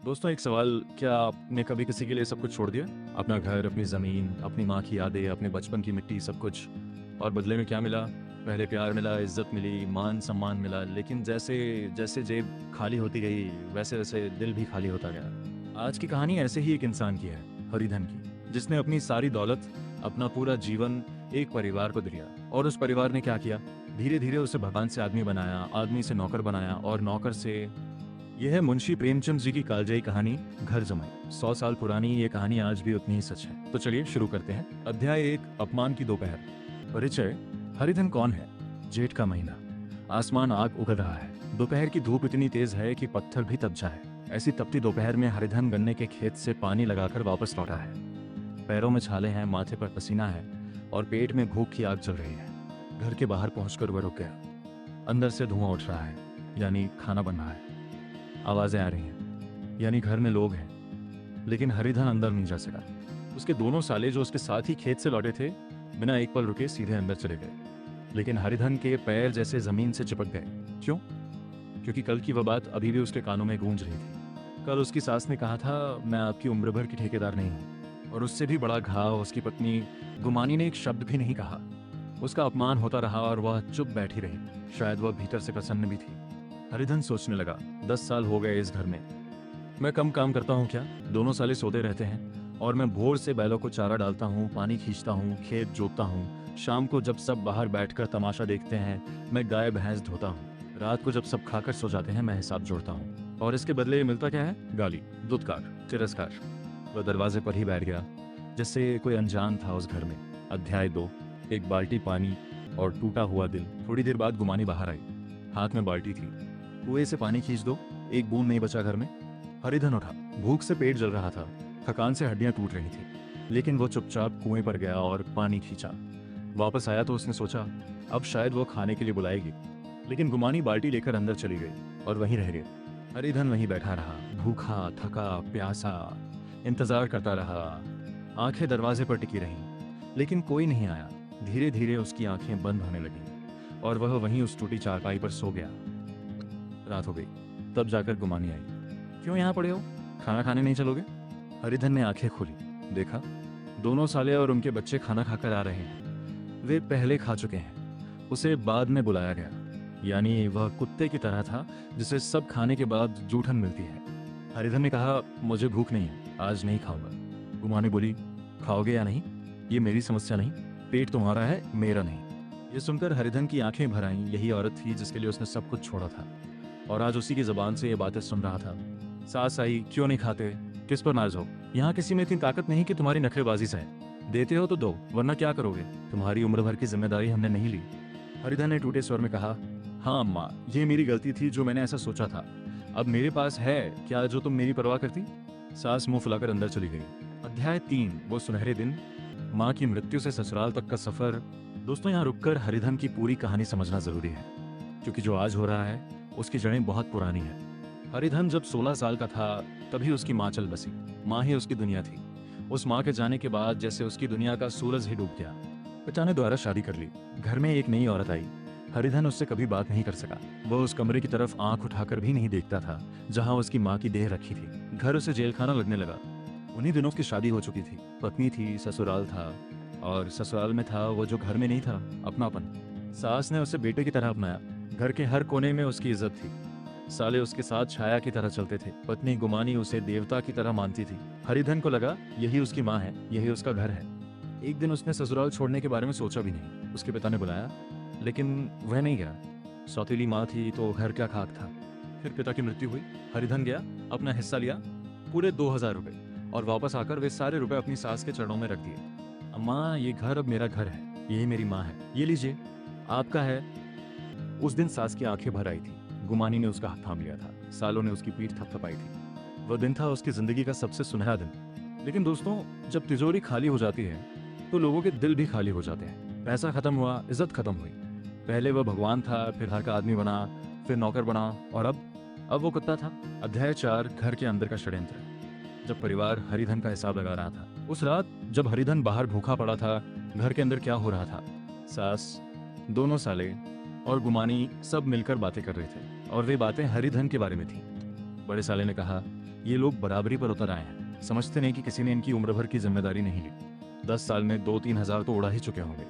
दोस्तों एक सवाल, क्या आपने कभी किसी के लिए सब कुछ छोड़ दिया? अपना घर, अपनी ज़मीन, अपनी माँ की यादें, अपने बचपन की मिट्टी, सब कुछ। और बदले में क्या मिला? पहले प्यार मिला, इज्जत मिली, मान सम्मान मिला, लेकिन जैसे जैसे जेब खाली होती गई वैसे वैसे दिल भी खाली होता गया। आज की कहानी ऐसे ही एक इंसान की है, हरिधन की, जिसने अपनी सारी दौलत, अपना पूरा जीवन एक परिवार को दिया। और उस परिवार ने क्या किया? धीरे धीरे उसे भगवान से आदमी बनाया, आदमी से नौकर बनाया, और नौकर से। यह है मुंशी प्रेमचंद जी की कालजयी कहानी, घर जमाई। 100 साल पुरानी ये कहानी आज भी उतनी ही सच है। तो चलिए शुरू करते हैं। अध्याय 1, अपमान की दोपहर। परिचय। हरिधन कौन है? जेठ का महीना, आसमान आग उगल रहा है। दोपहर की धूप इतनी तेज है कि पत्थर भी तप जाए। ऐसी तपती दोपहर में हरिधन गन्ने के खेत से पानी लगाकर वापस लौटा है। पैरों में छाले हैं, माथे पर पसीना है, और पेट में भूख की आग जल रही है। घर के बाहर पहुंचकर वह रुक गया। अंदर से धुआं उठ रहा है, यानी खाना बन रहा है। आवाजें आ रही हैं, यानी घर में लोग हैं। लेकिन हरिधन अंदर नहीं जा सका। उसके दोनों साले जो उसके साथ ही खेत से लौटे थे, बिना एक पल रुके सीधे अंदर चले गए। लेकिन हरिधन के पैर जैसे जमीन से चिपक गए। क्यों? क्योंकि कल की वह बात अभी भी उसके कानों में गूंज रही थी। कल उसकी सास ने कहा था, मैं आपकी उम्र भर की ठेकेदार नहीं हूँ। और उससे भी बड़ा घाव उसकी पत्नी गुमानी ने एक शब्द भी नहीं कहा। उसका अपमान होता रहा और वह चुप बैठी रही। शायद वह भीतर से प्रसन्न भी थी। हरिधन सोचने लगा, 10 साल हो गए इस घर में। मैं कम काम करता हूँ क्या? दोनों साले सोते रहते हैं और मैं भोर से बैलों को चारा डालता हूँ, पानी खींचता हूँ, खेत जोतता हूँ। शाम को जब सब बाहर बैठकर तमाशा देखते हैं, मैं गाय भैंस धोता हूँ। रात को जब सब खाकर सो जाते हैं, मैं हिसाब जोड़ता हूँ। और इसके बदले मिलता क्या है? गाली, दुत्कार, तिरस्कार। वह दरवाजे पर ही बैठ गया, जैसे कोई अनजान था उस घर में। अध्याय 2, एक बाल्टी पानी और टूटा हुआ दिल। थोड़ी देर बाद गुमानी बाहर आई, हाथ में बाल्टी थी। कुएं से पानी खींच दो, एक बूंद नहीं बचा घर में। हरिधन उठा, भूख से पेट जल रहा था, थकान से हड्डियां टूट रही थी। लेकिन वो चुपचाप कुएं पर गया और पानी खींचा। वापस आया तो उसने सोचा, अब शायद वो खाने के लिए बुलाएगी। लेकिन गुमानी बाल्टी लेकर अंदर चली गई और वहीं रह गया। हरिधन वहीं बैठा रहा, भूखा, थका, प्यासा, इंतजार करता रहा। आंखें दरवाजे पर टिकी रहीं, लेकिन कोई नहीं आया। धीरे धीरे उसकी आंखें बंद होने लगीं और वह वहीं उस टूटी चारपाई पर सो गया। रात हो गई, तब जाकर गुमानी आई। क्यों यहाँ पड़े हो? खाना खाने नहीं चलोगे? हरिधन ने आंखें खोली, देखा दोनों साले और उनके बच्चे खाना खाकर आ रहे हैं। वे पहले खा चुके हैं। उसे बाद में बुलाया गया, यानी वह कुत्ते की तरह था जिसे सब खाने के बाद जूठन मिलती है। हरिधन ने कहा, मुझे भूख नहीं है, आज नहीं खाऊंगा। गुमानी बोली, खाओगे या नहीं, ये मेरी समस्या नहीं, पेट तुम्हारा है, मेरा नहीं। ये सुनकर हरिधन की आंखें भर आईं। यही औरत थी जिसके लिए उसने सब कुछ छोड़ा था, और आज उसी की जुबान से ये बातें सुन रहा था। सास आई, क्यों नहीं खाते? किस पर नाराज हो? यहाँ किसी में इतनी ताकत नहीं कि तुम्हारी नखरेबाजी से है। देते हो तो दो, वरना क्या करोगे? तुम्हारी उम्र भर की जिम्मेदारी हमने नहीं ली। हरिधन ने टूटे स्वर में कहा, हाँ अम्मा, ये मेरी गलती थी जो मैंने ऐसा सोचा था। अब मेरे पास है क्या जो तुम मेरी परवाह करती? सास मुंह फुलाकर अंदर चली गई। अध्याय 3, वो सुनहरे दिन, माँ की मृत्यु से ससुराल तक का सफर। दोस्तों यहाँ रुककर हरिधन की पूरी कहानी समझना जरूरी है, क्योंकि जो आज हो रहा है उसकी जड़ें बहुत पुरानी हैं। हरिधन जब 16 साल का था, तभी उसकी माँ चल बसी। माँ ही उसकी दुनिया थी। उस माँ के जाने के बाद जैसे उसकी दुनिया का सूरज ही डूब गया। पिता ने दोबारा शादी कर ली। घर में एक नई औरत आई। हरिधन उससे कभी बात नहीं कर सका। वह उस कमरे की तरफ आंख उठाकर भी नहीं देखता था जहाँ उसकी माँ की देह रखी थी। घर उसे जेल खाना लगने लगा। उन्हीं दिनों उसकी शादी हो चुकी थी, पत्नी थी, ससुराल था, और ससुराल में था वो जो घर में नहीं था, अपनापन। सास ने उसे बेटे की तरह अपनाया। घर के हर कोने में उसकी इज्जत थी। साले उसके साथ छाया की तरह चलते थे। पत्नी गुमानी उसे देवता की तरह मानती थी। हरिधन को लगा यही उसकी माँ है, यही उसका घर है। एक दिन उसने ससुराल छोड़ने के बारे में सोचा भी नहीं। उसके पिता ने बुलाया, लेकिन वह नहीं गया। सौतीली माँ थी तो घर क्या खाक था। फिर पिता की मृत्यु हुई। हरिधन गया, अपना हिस्सा लिया, पूरे 2000 रुपए, और वापस आकर वे सारे रुपए अपनी सास के चरणों में रख दिए। अम्मा, ये घर अब मेरा घर है, यही मेरी माँ है, ये लीजिए, आपका है। उस दिन सास की आंखें भर आई थी। गुमानी ने उसका हाथ थाम लिया था। सालों ने उसकी पीठ थपथपाई थी। वह दिन था उसकी जिंदगी का सबसे सुनहरा दिन। लेकिन दोस्तों, जब तिजोरी खाली हो जाती है तो लोगों के दिल भी खाली हो जाते हैं। पैसा खत्म हुआ, इज्जत खत्म हुई। पहले वह भगवान था, फिर घर का आदमी बना, फिर नौकर बना, और अब वो कुत्ता था। अध्याय 4, घर के अंदर का षड्यंत्र। जब परिवार हरिधन का हिसाब लगा रहा था, उस रात जब हरिधन बाहर भूखा पड़ा था, घर के अंदर क्या हो रहा था? सास, दोनों साले और गुमानी सब मिलकर बातें कर रहे थे, और वे बातें हरिधन के बारे में थी। बड़े साले ने कहा, ये लोग बराबरी पर उतर आए हैं, समझते नहीं कि किसी ने इनकी उम्र भर की जिम्मेदारी नहीं ली। 10 साल में 2-3 हजार तो उड़ा ही चुके होंगे।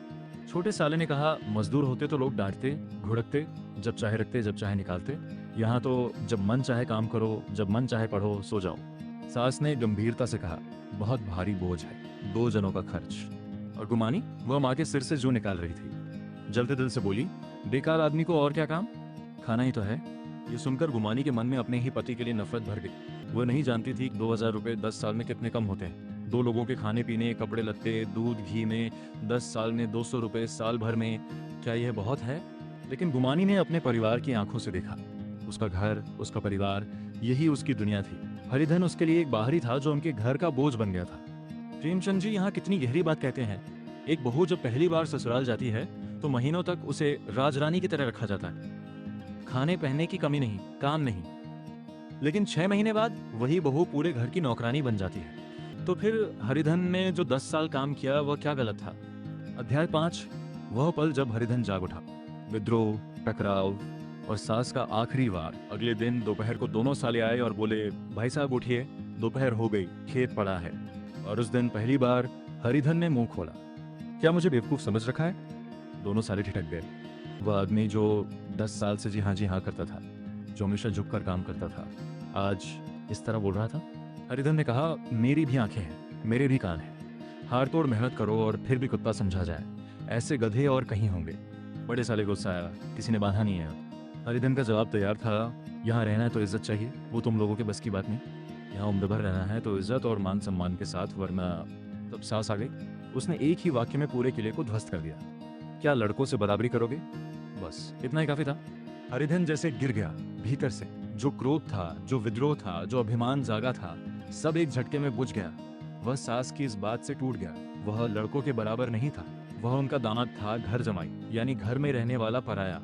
छोटे साले ने कहा, मजदूर होते तो लोग डांटते, घुड़कते, जब चाहे रखते जब चाहे निकालते। यहाँ तो जब मन चाहे काम करो, जब मन चाहे पढ़ो, सो जाओ। सास ने गंभीरता से कहा, बहुत भारी बोझ है, 2 जनों का खर्च। और गुमानी वह माँ के सिर से जू निकाल रही थी, जलते दिल से बोली, बेकार आदमी को और क्या काम, खाना ही तो है। ये सुनकर गुमानी के मन में अपने ही पति के लिए नफरत भर गई। वह नहीं जानती थी कि 2000 रुपये 10 साल में कितने कम होते हैं। 2 लोगों के खाने पीने, कपड़े लत्ते, दूध घी में 10 साल में 200 रुपये, साल भर में क्या यह बहुत है? लेकिन गुमानी ने अपने परिवार की आंखों से देखा। उसका घर, उसका परिवार, यही उसकी दुनिया थी। हरिधन उसके लिए एक बाहरी था जो उनके घर का बोझ बन गया था। प्रेमचंद जी यहाँ कितनी गहरी बात कहते हैं। एक बहू जब पहली बार ससुराल जाती है तो महीनों तक उसे राजरानी की तरह रखा जाता है। खाने पहनने की कमी नहीं, काम नहीं। लेकिन 6 महीने बाद वही बहू पूरे घर की नौकरानी बन जाती है। तो फिर हरिधन ने जो 10 साल काम किया वह क्या गलत था? अध्याय 5, वह पल जब हरिधन जाग उठा। विद्रोह, टकराव और सास का आखिरी वार। अगले दिन दोपहर को दोनों साले आए और बोले, भाई साहब उठिए, दोपहर हो गई, खेत पड़ा है। और उस दिन पहली बार हरिधन ने मुंह खोला। क्या मुझे बेवकूफ समझ रखा है? दोनों साले ठिठक गए। वह आदमी जो 10 साल से जी हाँ करता था, जो हमेशा झुककर काम करता था, आज इस तरह बोल रहा था। हरिधन ने कहा, मेरी भी आंखें हैं, मेरे भी कान हैं। हार तोड़ मेहनत करो और फिर भी कुत्ता समझा जाए, ऐसे गधे और कहीं होंगे। बड़े साले गुस्सा आया, किसी ने बांधा नहीं है। हरिधन का जवाब तैयार था, यहाँ रहना है तो इज्जत चाहिए, वो तुम लोगों के बस की बात नहीं। यहाँ उम्र भर रहना है तो इज्जत और मान सम्मान के साथ, वरना। तब सास आ गई। उसने एक ही वाक्य में पूरे किले को ध्वस्त कर दिया। क्या लड़कों से बराबरी करोगे? बस इतना ही काफी था। हरिधन जैसे गिर गया भीतर से। जो क्रोध था, जो विद्रोह था, जो अभिमान जागा था, सब एक झटके में बुझ गया। वह सास की इस बात से टूट गया। वह लड़कों के बराबर नहीं था। वह उनका दामाद था, घर जमाई, यानी घर में रहने वाला पराया।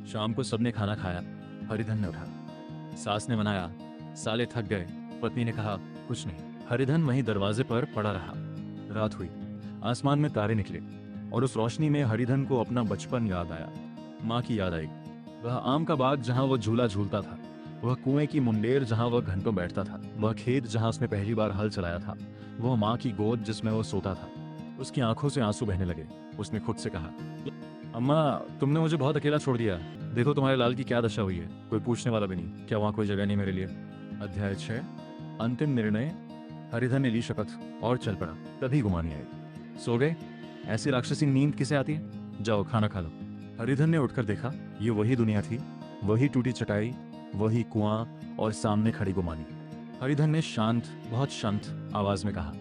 शाम को सबने खाना खाया। हरिधन ने उठा। सास ने मनाया, साले थक गए। पत्नी ने कहा, कुछ नहीं। हरिधन वहीं दरवाजे पर पड़ा रहा। रात हुई, आसमान में तारे निकले और उस रोशनी में हरिधन को अपना बचपन याद आया। माँ की याद आई। वह आम का बाग जहाँ वह झूला झूलता था, वह कुएं की मुंडेर जहाँ वह घंटों बैठता था, वह खेत जहाँ उसने पहली बार हल चलाया था, वह माँ की गोद जिसमें वह सोता था। उसकी आंखों से आंसू बहने लगे। उसने खुद से कहा, अम्मा तुमने मुझे बहुत अकेला छोड़ दिया। देखो तुम्हारे लाल की क्या दशा हुई है, कोई पूछने वाला भी नहीं। क्या वहाँ कोई जगह नहीं मेरे लिए? अध्याय 6, अंतिम निर्णय। हरिधन ने ली शपथ और चल पड़ा। तभी गुमानी आई। सो गए? ऐसी राक्षसी नींद किसे आती है? जाओ खाना खा लो। हरिधन ने उठकर देखा, ये वही दुनिया थी, वही टूटी चटाई, वही कुआं और सामने खड़ी गुमानी। हरिधन ने शांत, बहुत शांत आवाज में कहा,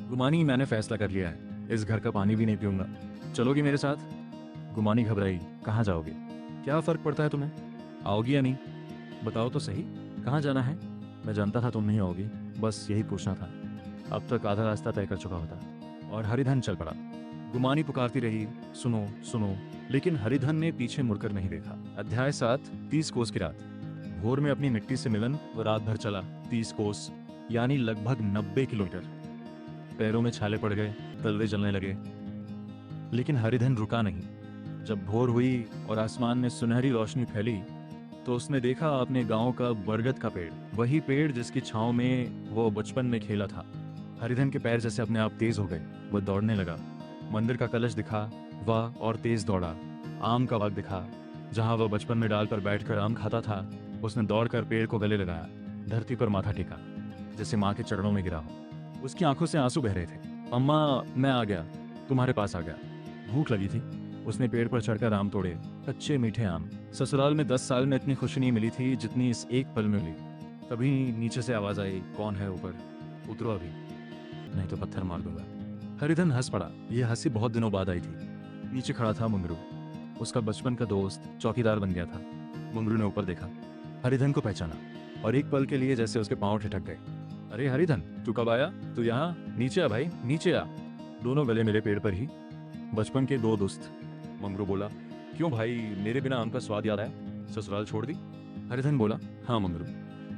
गुमानी मैंने फैसला कर लिया है, इस घर का पानी भी नहीं पीऊंगा। चलोगी मेरे साथ? गुमानी घबराई। कहाँ जाओगे? क्या फर्क पड़ता है तुम्हें? आओगी या नहीं? बताओ तो सही, कहाँ जाना है? मैं जानता था तुम नहीं आओगी, बस यही पूछना था। अब तक आधा रास्ता तय कर चुका होता। और हरिधन चल पड़ा। गुमानी पुकारती रही, सुनो सुनो, लेकिन हरिधन ने पीछे मुड़कर नहीं देखा। अध्याय 7, 30 कोस की रात। भोर में अपनी मिट्टी से मिलन वो रात भर चला। 30 कोस यानी लगभग 90 किलोमीटर। पैरों में छाले पड़ गए, तलवे जलने लगे, लेकिन हरिधन रुका नहीं। जब भोर हुई और आसमान में सुनहरी रोशनी फैली तो उसने देखा अपने गांव का बरगद का पेड़, वही पेड़ जिसकी छांव में वो बचपन में खेला था। हरिधन के पैर जैसे अपने आप तेज हो गए। वह दौड़ने लगा। मंदिर का कलश दिखा, वह और तेज दौड़ा। आम का बाग दिखा, जहां वह बचपन में डाल पर बैठकर आम खाता था। उसने दौड़कर पेड़ को गले लगाया, धरती पर माथा टेका, जैसे माँ के चरणों में गिरा हो। उसकी आंखों से आंसू बह रहे थे। अम्मा मैं आ गया, तुम्हारे पास आ गया। भूख लगी थी। उसने पेड़ पर चढ़कर आम तोड़े, कच्चे मीठे आम। ससुराल में 10 साल में इतनी खुशी नहीं मिली थी जितनी इस एक पल में मिली। तभी नीचे से आवाज आई, कौन है ऊपर? उतरो अभी, नहीं तो पत्थर मार दूंगा। हरिधन हंस पड़ा। यह हंसी बहुत दिनों बाद आई थी। नीचे खड़ा था मुंगरू, उसका बचपन का दोस्त, चौकीदार बन गया था। मुंगरू ने ऊपर देखा, हरिधन को पहचाना और एक पल के लिए जैसे उसके पांव ठिठक गए। अरे हरिधन, तू कब आया? तू यहाँ? नीचे आ भाई, नीचे आ। दोनों गले मिले पेड़ पर ही, बचपन के 2 दोस्त। मुंगरू बोला, क्यों भाई, मेरे बिना आम का स्वाद याद आया? ससुराल छोड़ दी? हरिधन बोला, हाँ मुंगरू,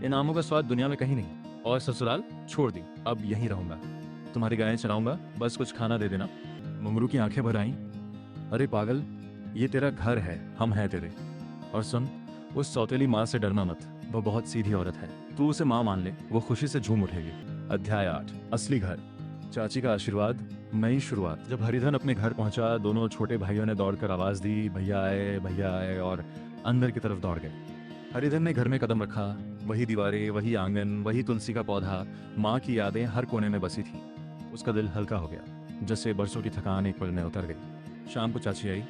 इन आमों का स्वाद दुनिया में कहीं नहीं, और ससुराल छोड़ दी, अब यहीं रहूंगा। तुम्हारी गायें चराऊंगा, बस कुछ खाना दे देना। मुंगरू की आंखें भर आईं। अरे पागल, ये तेरा घर है, हम हैं तेरे। और सुन, उस सौतेली माँ से डरना मत, वह बहुत सीधी औरत है, तू उसे माँ मान ले, वो खुशी से झूम उठेगी। अध्याय 8, असली घर। चाची का आशीर्वाद, नई शुरुआत। जब हरिधन अपने घर पहुंचा, दोनों छोटे भाइयों ने दौड़कर आवाज दी, भैया आए, और अंदर की तरफ दौड़ गए। हरिधन ने घर में कदम रखा। वही दीवारें, वही आंगन, वही तुलसी का पौधा, माँ की यादें हर कोने में बसी थी। उसका दिल हल्का हो गया, जैसे बरसों की थकान एक पल में उतर गई। शाम को चाची आई,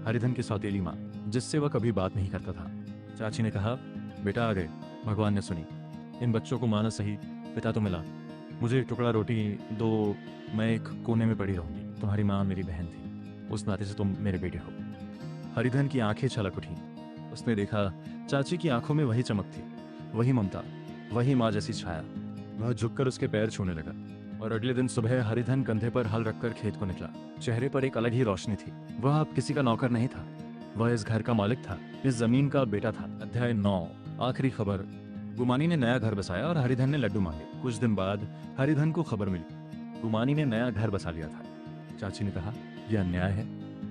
हरिधन की सौतेली माँ, जिससे वह कभी बात नहीं करता था। चाची ने कहा, बेटा आ गए। भगवान ने सुनी। इन बच्चों को माना सही, पिता तो मिला। मुझे एक टुकड़ा रोटी दो, मैं एक कोने में पड़ी रहूंगी। तुम्हारी माँ मेरी बहन थी, उस नाते से तुम मेरे बेटे हो। हरिधन की आंखें छलक उठी। उसने देखा, चाची की आंखों में वही चमक थी, वही ममता, वही माँ जैसी छाया। वह झुककर उसके पैर छूने लगा। और अगले दिन सुबह हरिधन कंधे पर हल रखकर खेत को निकला। चेहरे पर एक अलग ही रोशनी थी। वह अब किसी का नौकर नहीं था, वह इस घर का मालिक था, इस जमीन का बेटा था। अध्याय 9, आखिरी खबर। गुमानी ने नया घर बसाया और हरिधन ने लड्डू मांगे। कुछ दिन बाद हरिधन को खबर मिली, गुमानी ने नया घर बसा लिया था। चाची ने कहा, यह अन्याय है,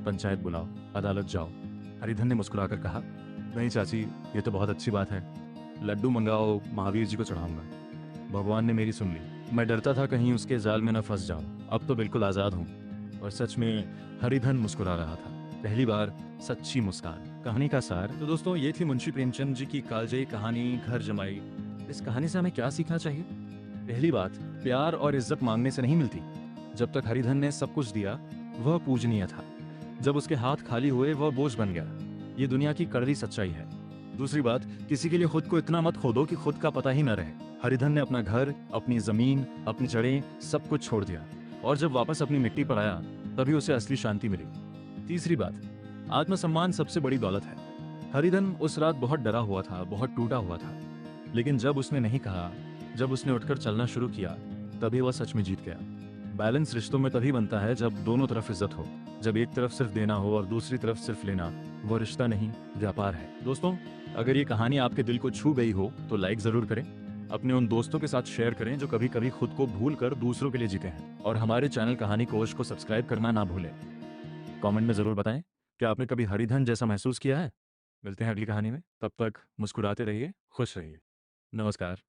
पंचायत बुलाओ, अदालत जाओ। हरिधन ने मुस्कुराकर कहा, नहीं चाची, ये तो बहुत अच्छी बात है। लड्डू मंगाओ, महावीर जी को चढ़ाऊंगा। भगवान ने मेरी सुन ली। मैं डरता था कहीं उसके जाल में न फंस जाऊं। अब तो बिल्कुल आज़ाद हूँ। और सच में हरिधन मुस्कुरा रहा था, पहली बार सच्ची मुस्कान। कहानी का सार। तो दोस्तों, ये थी मुंशी प्रेमचंद जी की कालजयी कहानी घर जमाई। इस कहानी से हमें क्या सीखना चाहिए? पहली बात, प्यार और इज्जत मांगने से नहीं मिलती। जब तक हरिधन ने सब कुछ दिया, वह पूजनीय था। जब उसके हाथ खाली हुए, वह बोझ बन गया। ये दुनिया की कड़वी सच्चाई है। दूसरी बात, किसी के लिए खुद को इतना मत खो दो कि खुद का पता ही न रहे। हरिधन ने अपना घर, अपनी जमीन, अपनी जड़ें, सब कुछ छोड़ दिया, और जब वापस अपनी मिट्टी पर आया, तभी उसे असली शांति मिली। तीसरी बात, आत्मसम्मान सबसे बड़ी दौलत है। हरिधन उस रात बहुत डरा हुआ था, बहुत टूटा हुआ था, लेकिन जब उसने नहीं कहा, जब उसने उठकर चलना शुरू किया, तभी वह सच में जीत गया। बैलेंस रिश्तों में तभी बनता है जब दोनों तरफ इज्जत हो। जब एक तरफ सिर्फ देना हो और दूसरी तरफ सिर्फ लेना, वो रिश्ता नहीं, व्यापार है। दोस्तों, अगर ये कहानी आपके दिल को छू गई हो तो लाइक जरूर करें। अपने उन दोस्तों के साथ शेयर करें जो कभी कभी खुद को भूल कर दूसरों के लिए जीते हैं। और हमारे चैनल कहानी कोश को सब्सक्राइब करना ना भूलें। कमेंट में जरूर बताएं, क्या आपने कभी हरिधन जैसा महसूस किया है? मिलते हैं अगली कहानी में, तब तक मुस्कुराते रहिए, खुश रहिए। नमस्कार।